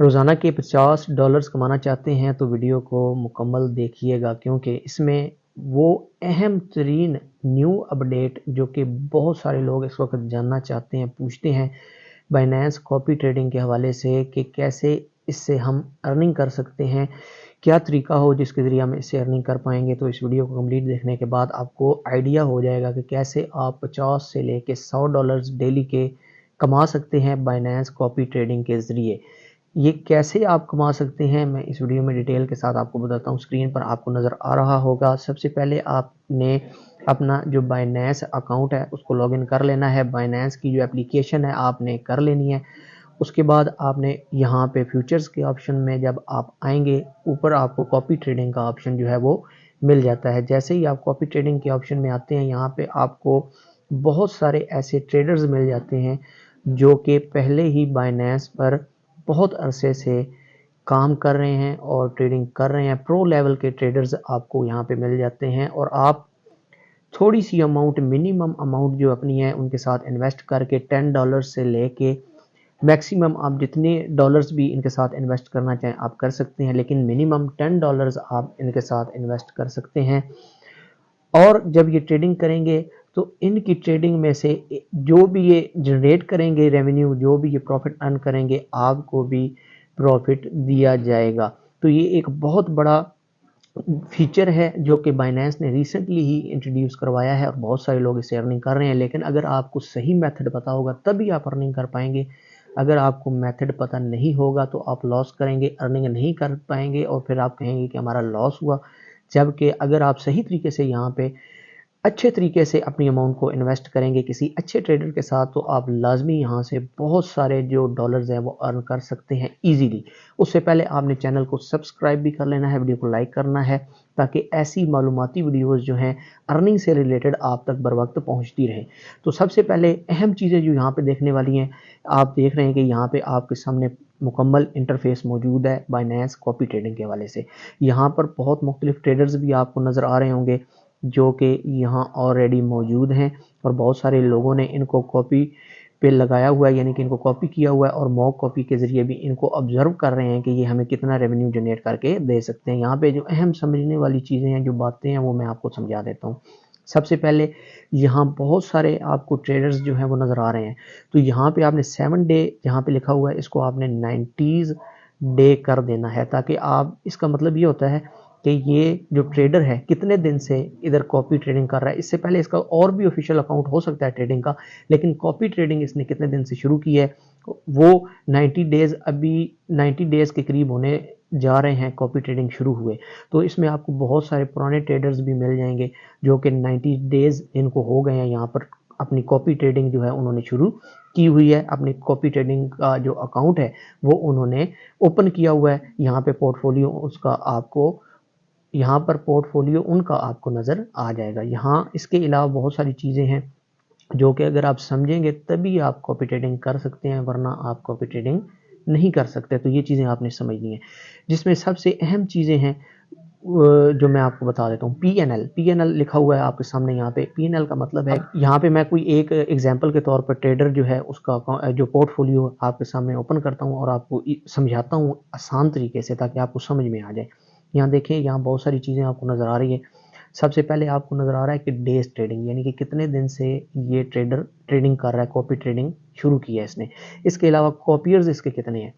रोज़ाना के $50 कमाना चाहते हैं तो वीडियो को मुकम्मल देखिएगा, क्योंकि इसमें वो अहम तरीन न्यू अपडेट जो कि बहुत सारे लोग इस वक्त जानना चाहते हैं, पूछते हैं बाइनेंस कॉपी ट्रेडिंग के हवाले से कि कैसे इससे हम अर्निंग कर सकते हैं, क्या तरीका हो जिसके ज़रिए हम इससे अर्निंग कर पाएंगे। तो इस वीडियो को कंप्लीट देखने के बाद आपको आइडिया हो जाएगा कि कैसे आप 50 से लेके $100 डेली के कमा सकते हैं बाइनेंस कॉपी ट्रेडिंग के ज़रिए। ये कैसे आप कमा सकते हैं मैं इस वीडियो में डिटेल के साथ आपको बताता हूँ। स्क्रीन पर आपको नज़र आ रहा होगा। सबसे पहले आपने अपना जो बाइनेंस अकाउंट है उसको लॉगिन कर लेना है। बाइनेंस की जो एप्लीकेशन है आपने कर लेनी है। उसके बाद आपने यहाँ पे फ्यूचर्स के ऑप्शन में जब आप आएंगे, ऊपर आपको कॉपी ट्रेडिंग का ऑप्शन जो है वो मिल जाता है। जैसे ही आप कॉपी ट्रेडिंग के ऑप्शन में आते हैं, यहाँ पे आपको बहुत सारे ऐसे ट्रेडर्स मिल जाते हैं जो कि पहले ही बाइनेंस पर बहुत अरसे से काम कर रहे हैं और ट्रेडिंग कर रहे हैं। प्रो लेवल के ट्रेडर्स आपको यहाँ पे मिल जाते हैं और आप थोड़ी सी अमाउंट, मिनिमम अमाउंट जो अपनी है उनके साथ इन्वेस्ट करके $10 से लेके मैक्सिमम आप जितने डॉलर्स भी इनके साथ इन्वेस्ट करना चाहें आप कर सकते हैं, लेकिन मिनिमम $10 आप इनके साथ इन्वेस्ट कर सकते हैं। और जब ये ट्रेडिंग करेंगे तो इनकी ट्रेडिंग में से जो भी ये जनरेट करेंगे रेवेन्यू, जो भी ये प्रॉफिट अर्न करेंगे, आपको भी प्रॉफिट दिया जाएगा। तो ये एक बहुत बड़ा फीचर है जो कि बाइनेंस ने रिसेंटली ही इंट्रोड्यूस करवाया है और बहुत सारे लोग इससे अर्निंग कर रहे हैं। लेकिन अगर आपको सही मेथड पता होगा तभी आप अर्निंग कर पाएंगे। अगर आपको मेथड पता नहीं होगा तो आप लॉस करेंगे, अर्निंग नहीं कर पाएंगे और फिर आप कहेंगे कि हमारा लॉस हुआ। जबकि अगर आप सही तरीके से यहाँ पे अच्छे तरीके से अपनी अमाउंट को इन्वेस्ट करेंगे किसी अच्छे ट्रेडर के साथ, तो आप लाजमी यहाँ से बहुत सारे जो डॉलर्स हैं वो अर्न कर सकते हैं इजीली। उससे पहले आपने चैनल को सब्सक्राइब भी कर लेना है, वीडियो को लाइक करना है, ताकि ऐसी मालूमाती वीडियोस जो हैं अर्निंग से रिलेटेड आप तक बर वक्त पहुँचती रहें। तो सबसे पहले अहम चीज़ें जो यहाँ पर देखने वाली हैं, आप देख रहे हैं कि यहाँ पर आपके सामने मुकम्मल इंटरफेस मौजूद है बाइनेंस कॉपी ट्रेडिंग के हवाले से। यहाँ पर बहुत मुख्तलिफ ट्रेडर्स भी आपको नज़र आ रहे होंगे जो कि यहाँ ऑलरेडी मौजूद हैं और बहुत सारे लोगों ने इनको कॉपी पे लगाया हुआ है, यानी कि इनको कॉपी किया हुआ है और मॉक कॉपी के ज़रिए भी इनको ऑब्जर्व कर रहे हैं कि ये हमें कितना रेवेन्यू जनरेट करके दे सकते हैं। यहाँ पे जो अहम समझने वाली चीज़ें हैं, जो बातें हैं, वो मैं आपको समझा देता हूँ। सबसे पहले यहाँ बहुत सारे आपको ट्रेडर्स जो हैं वो नज़र आ रहे हैं। तो यहाँ पे आपने 7 डे जहाँ पे लिखा हुआ है इसको आपने 90 डे कर देना है, ताकि आप, इसका मतलब ये होता है कि ये जो ट्रेडर है कितने दिन से इधर कॉपी ट्रेडिंग कर रहा है। इससे पहले इसका और भी ऑफिशियल अकाउंट हो सकता है ट्रेडिंग का, लेकिन कॉपी ट्रेडिंग इसने कितने दिन से शुरू की है वो 90 डेज़, अभी 90 डेज़ के करीब होने जा रहे हैं कॉपी ट्रेडिंग शुरू हुए। तो इसमें आपको बहुत सारे पुराने ट्रेडर्स भी मिल जाएंगे जो कि 90 डेज़ इनको हो गए हैं यहाँ पर अपनी कॉपी ट्रेडिंग जो है उन्होंने शुरू की हुई है। अपनी कॉपी ट्रेडिंग का जो अकाउंट है वो उन्होंने ओपन किया हुआ है। यहाँ पे पोर्टफोलियो उसका आपको, यहाँ पर पोर्टफोलियो उनका आपको नज़र आ जाएगा। यहाँ इसके अलावा बहुत सारी चीज़ें हैं जो कि अगर आप समझेंगे तभी आप कॉपी ट्रेडिंग कर सकते हैं, वरना आप कॉपी ट्रेडिंग नहीं कर सकते। तो ये चीज़ें आपने समझनी है, जिसमें सबसे अहम चीज़ें हैं जो मैं आपको बता देता हूँ। पीएनएल लिखा हुआ है आपके सामने। यहाँ पे पीएनएल का मतलब है, यहाँ पे मैं कोई एक एग्जांपल के तौर पर ट्रेडर जो है उसका जो पोर्टफोलियो आपके सामने ओपन करता हूँ और आपको समझाता हूँ आसान तरीके से, ताकि आपको समझ में आ जाए। यहाँ देखिए, यहाँ बहुत सारी चीज़ें आपको नज़र आ रही है। सबसे पहले आपको नज़र आ रहा है कि डेज ट्रेडिंग, यानी कि कितने दिन से ये ट्रेडर ट्रेडिंग कर रहा है, कॉपी ट्रेडिंग शुरू की है इसने। इसके अलावा कॉपियर्स इसके कितने हैं,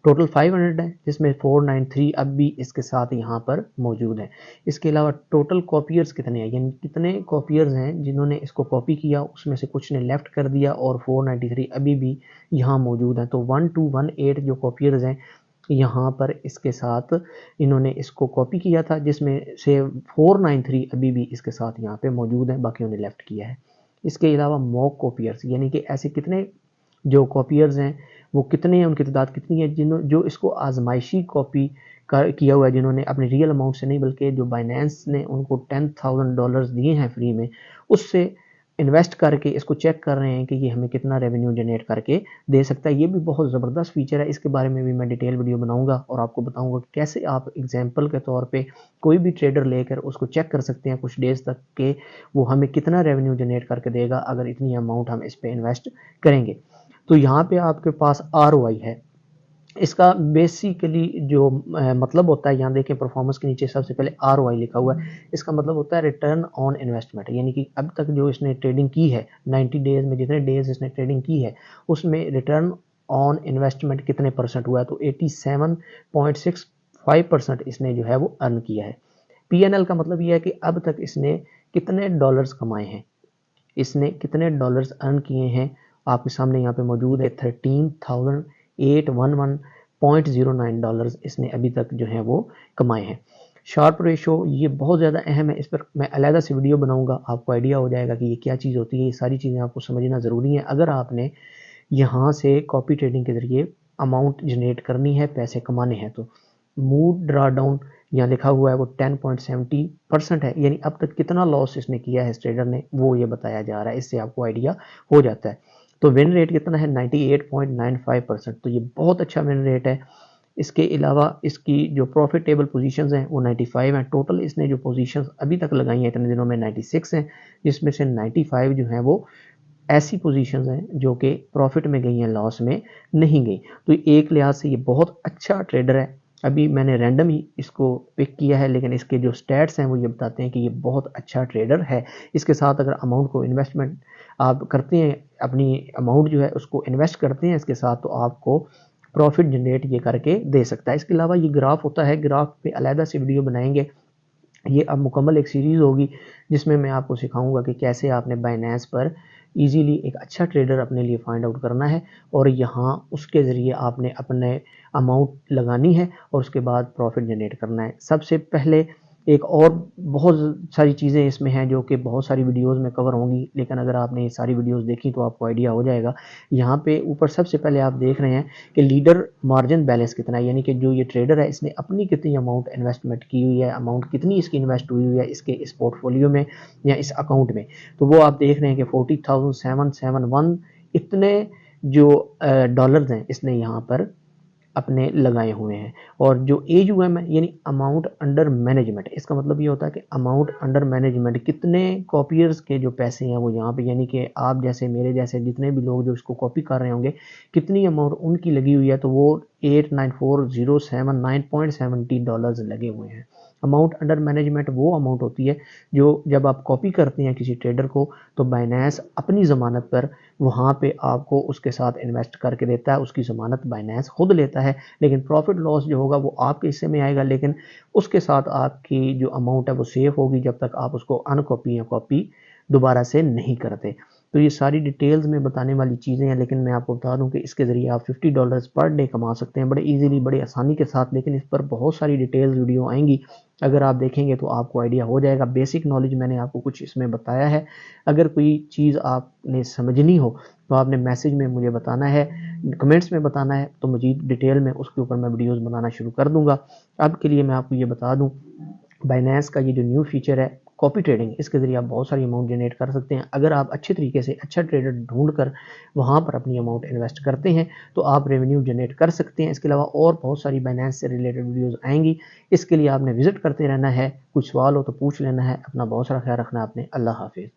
टोटल 500 है, जिसमें 493 अब भी इसके साथ यहाँ पर मौजूद है। इसके अलावा टोटल कॉपियर्स कितने हैं, यानी कितने कॉपियर्स हैं जिन्होंने इसको कॉपी किया, उसमें से कुछ ने लेफ्ट कर दिया और 493 अभी भी यहाँ मौजूद है। तो 1218 जो कॉपियर्स हैं यहाँ पर इसके साथ इन्होंने इसको कॉपी किया था, जिसमें से 493 अभी भी इसके साथ यहाँ पे मौजूद है, बाकी उन्हें लेफ्ट किया है। इसके अलावा मॉक कॉपियर्स, यानी कि ऐसे कितने जो कॉपियर्स हैं वो कितने हैं, उनकी तादाद कितनी है जो इसको आजमाइशी कॉपी किया हुआ है, जिन्होंने अपने रियल अमाउंट से नहीं बल्कि जो बाइनेंस ने उनको $10,000 दिए हैं फ्री में, उससे इन्वेस्ट करके इसको चेक कर रहे हैं कि ये हमें कितना रेवेन्यू जनरेट करके दे सकता है। ये भी बहुत ज़बरदस्त फीचर है। इसके बारे में भी मैं डिटेल वीडियो बनाऊंगा और आपको बताऊंगा कि कैसे आप एग्जांपल के तौर पे कोई भी ट्रेडर लेकर उसको चेक कर सकते हैं कुछ डेज तक के वो हमें कितना रेवेन्यू जनरेट करके देगा अगर इतनी अमाउंट हम इस पर इन्वेस्ट करेंगे। तो यहाँ पे आपके पास ROI है। इसका बेसिकली जो मतलब होता है, यहाँ देखें परफॉर्मेंस के नीचे सबसे पहले ROI लिखा हुआ है। इसका मतलब होता है रिटर्न ऑन इन्वेस्टमेंट, यानी कि अब तक जो इसने ट्रेडिंग की है 90 डेज में, जितने डेज इसने ट्रेडिंग की है उसमें रिटर्न ऑन इन्वेस्टमेंट कितने परसेंट हुआ है, तो 87.65% इसने जो है वो अर्न किया है। PNL का मतलब यह है कि अब तक इसने कितने डॉलर्स कमाए हैं, इसने कितने डॉलर्स अर्न किए हैं, आपके सामने यहाँ पे मौजूद है। 13,811.09 डॉलर्स इसने अभी तक जो है वो कमाए हैं। शार्प रेशो ये बहुत ज़्यादा अहम है, इस पर मैं अलग से वीडियो बनाऊंगा, आपको आइडिया हो जाएगा कि ये क्या चीज़ होती है। ये सारी चीज़ें आपको समझना ज़रूरी है अगर आपने यहाँ से कॉपी ट्रेडिंग के ज़रिए अमाउंट जनरेट करनी है, पैसे कमाने हैं। तो मूड ड्रा डाउन यहाँ लिखा हुआ है वो 10.70% है, यानी अब तक कितना लॉस इसने किया है इस ट्रेडर ने, वो ये बताया जा रहा है। इससे आपको आइडिया हो जाता है। तो विन रेट कितना है, 98.95%, तो ये बहुत अच्छा विन रेट है। इसके अलावा इसकी जो प्रॉफिटेबल पोजीशंस हैं वो 95 हैं। टोटल इसने जो पोजीशंस अभी तक लगाई हैं इतने दिनों में 96 हैं, जिसमें से 95 जो हैं वो ऐसी पोजीशंस हैं जो कि प्रॉफिट में गई हैं, लॉस में नहीं गई। तो एक लिहाज से ये बहुत अच्छा ट्रेडर है। अभी मैंने रैंडम ही इसको पिक किया है, लेकिन इसके जो स्टैट्स हैं वो ये बताते हैं कि ये बहुत अच्छा ट्रेडर है। इसके साथ अगर अमाउंट को इन्वेस्टमेंट आप करते हैं, अपनी अमाउंट जो है उसको इन्वेस्ट करते हैं इसके साथ, तो आपको प्रॉफिट जनरेट ये करके दे सकता है। इसके अलावा ये ग्राफ होता है, ग्राफ पे अलग से वीडियो बनाएंगे। ये अब मुकम्मल एक सीरीज़ होगी जिसमें मैं आपको सिखाऊंगा कि कैसे आपने बाइनेंस पर इजीली एक अच्छा ट्रेडर अपने लिए फाइंड आउट करना है, और यहाँ उसके ज़रिए आपने अपने अमाउंट लगानी है और उसके बाद प्रॉफिट जनरेट करना है। सबसे पहले एक और बहुत सारी चीज़ें इसमें हैं जो कि बहुत सारी वीडियोस में कवर होंगी, लेकिन अगर आपने ये सारी वीडियोस देखी तो आपको आइडिया हो जाएगा। यहाँ पे ऊपर सबसे पहले आप देख रहे हैं कि लीडर मार्जिन बैलेंस कितना है, यानी कि जो ये ट्रेडर है इसने अपनी कितनी अमाउंट इन्वेस्टमेंट की हुई है, अमाउंट कितनी इसकी इन्वेस्ट हुई हुई है इसके इस पोर्टफोलियो में या इस अकाउंट में। तो वो आप देख रहे हैं कि 40,771 इतने जो डॉलर्स हैं इसने यहाँ पर अपने लगाए हुए हैं। और जो AUM है यानी अमाउंट अंडर मैनेजमेंट, इसका मतलब ये होता है कि अमाउंट अंडर मैनेजमेंट कितने कॉपियर्स के जो पैसे हैं वो यहाँ पे, यानी कि आप जैसे मेरे जैसे जितने भी लोग जो इसको कॉपी कर रहे होंगे कितनी अमाउंट उनकी लगी हुई है, तो वो 894,079.70 डॉलर्स लगे हुए हैं। अमाउंट अंडर मैनेजमेंट वो अमाउंट होती है जो जब आप कॉपी करते हैं किसी ट्रेडर को, तो बाइनेंस अपनी ज़मानत पर वहाँ पे आपको उसके साथ इन्वेस्ट करके देता है, उसकी ज़मानत बाइनेंस खुद लेता है। लेकिन प्रॉफिट लॉस जो होगा वो आपके हिस्से में आएगा, लेकिन उसके साथ आपकी जो अमाउंट है वो सेफ होगी जब तक आप उसको अनकॉपी या कॉपी दोबारा से नहीं करते। तो ये सारी डिटेल्स में बताने वाली चीज़ें हैं, लेकिन मैं आपको बता दूं कि इसके ज़रिए आप $50 पर डे कमा सकते हैं बड़े इजीली, बड़े आसानी के साथ। लेकिन इस पर बहुत सारी डिटेल्स वीडियो आएंगी, अगर आप देखेंगे तो आपको आइडिया हो जाएगा। बेसिक नॉलेज मैंने आपको कुछ इसमें बताया है। अगर कोई चीज़ आपने समझनी हो तो आपने मैसेज में मुझे बताना है, कमेंट्स में बताना है, तो मज़ीद डिटेल में उसके ऊपर मैं वीडियोस बनाना शुरू कर दूंगा। अब के लिए मैं आपको ये बता दूं, बाइनेंस का ये जो न्यू फीचर है कॉपी ट्रेडिंग, इसके ज़रिए आप बहुत सारी अमाउंट जनरेट कर सकते हैं। अगर आप अच्छे तरीके से अच्छा ट्रेडर ढूंढ कर वहाँ पर अपनी अमाउंट इन्वेस्ट करते हैं तो आप रेवेन्यू जनरेट कर सकते हैं। इसके अलावा और बहुत सारी बाइनेंस से रिलेटेड वीडियोज़ आएंगी, इसके लिए आपने विजिट करते रहना है। कुछ सवाल हो तो पूछ लेना है। अपना बहुत सारा ख्याल रखना है आपने। अल्लाह हाफिज़।